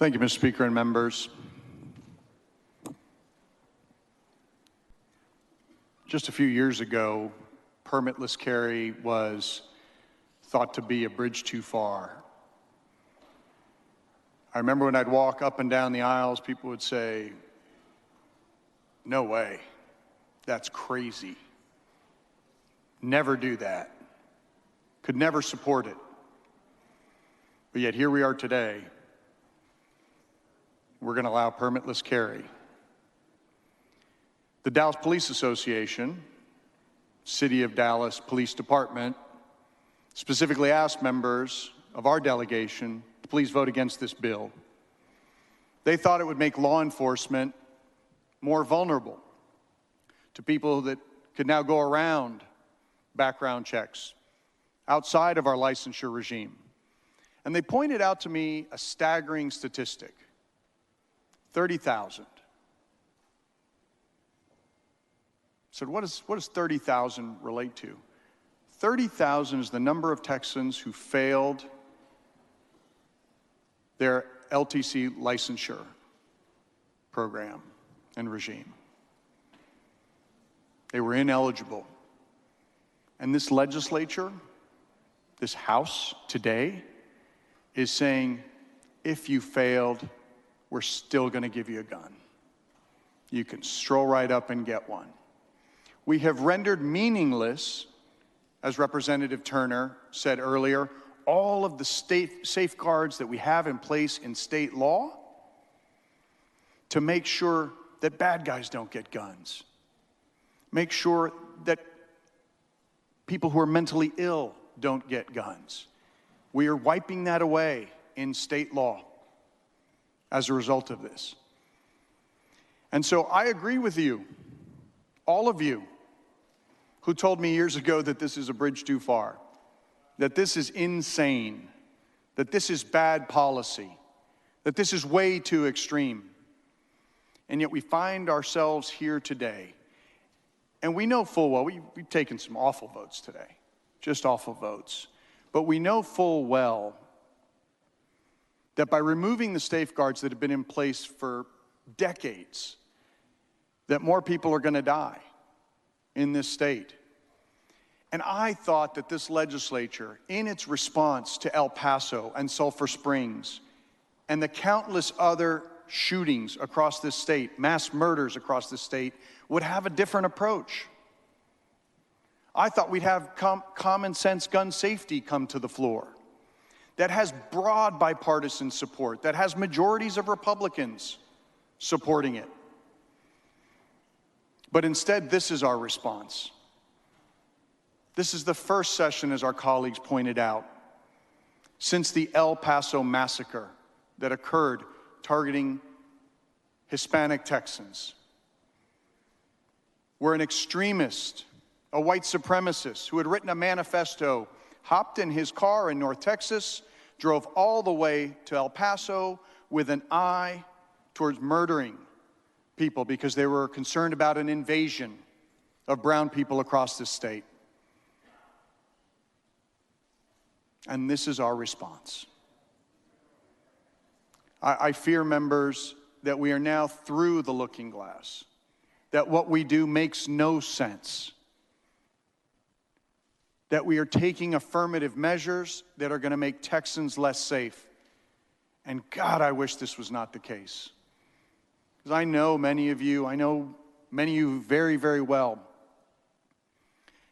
Thank you, Mr. Speaker and members. Just a few years ago, permitless carry was thought to be a bridge too far. I remember when I'd walk up and down the aisles, people would say, "No way, that's crazy. Never do that. Could never support it." But yet here we are today. We're going to allow permitless carry. The Dallas Police Association, City of Dallas Police Department, specifically asked members of our delegation to please vote against this bill. They thought it would make law enforcement more vulnerable to people that could now go around background checks outside of our licensure regime. And they pointed out to me a staggering statistic: 30,000. So what does 30,000 relate to? 30,000 is the number of Texans who failed their LTC licensure program and regime. They were ineligible. And this legislature, this House today, is saying, if you failed, we're still going to give you a gun. You can stroll right up and get one. We have rendered meaningless, as Representative Turner said earlier, all of the state safeguards that we have in place in state law to make sure that bad guys don't get guns. Make sure that people who are mentally ill don't get guns. We are wiping that away in state law as a result of this. And so I agree with you, all of you, who told me years ago that this is a bridge too far, that this is insane, that this is bad policy, that this is way too extreme. And yet we find ourselves here today, and we know full well, we've taken some awful votes today, just awful votes, but we know full well that by removing the safeguards that have been in place for decades, that more people are going to die in this state. And I thought that this legislature, in its response to El Paso and Sulphur Springs and the countless other shootings across this state, mass murders across this state, would have a different approach. I thought we'd have common sense gun safety come to the floor that has broad bipartisan support, that has majorities of Republicans supporting it. But instead, this is our response. This is the first session, as our colleagues pointed out, since the El Paso massacre that occurred targeting Hispanic Texans, where an extremist, a white supremacist who had written a manifesto, hopped in his car in North Texas, drove all the way to El Paso with an eye towards murdering people because they were concerned about an invasion of brown people across this state. And this is our response. I fear, members, that we are now through the looking glass, that what we do makes no sense, that we are taking affirmative measures that are going to make Texans less safe. And God, I wish this was not the case. Because I know many of you very, very well.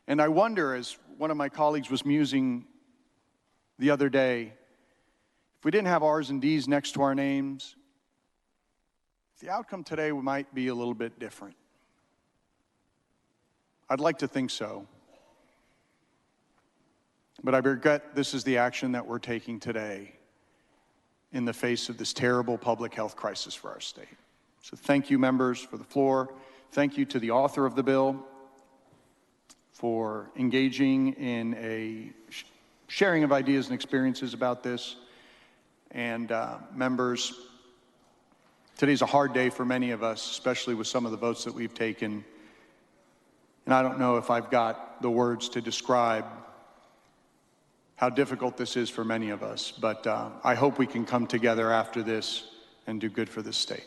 And I wonder, as one of my colleagues was musing the other day, if we didn't have R's and D's next to our names, the outcome today might be a little bit different. I'd like to think so. But I regret this is the action that we're taking today in the face of this terrible public health crisis for our state. So thank you, members, for the floor. Thank you to the author of the bill for engaging in a sharing of ideas and experiences about this. And members, today's a hard day for many of us, especially with some of the votes that we've taken. And I don't know if I've got the words to describe how difficult this is for many of us, but I hope we can come together after this and do good for this state.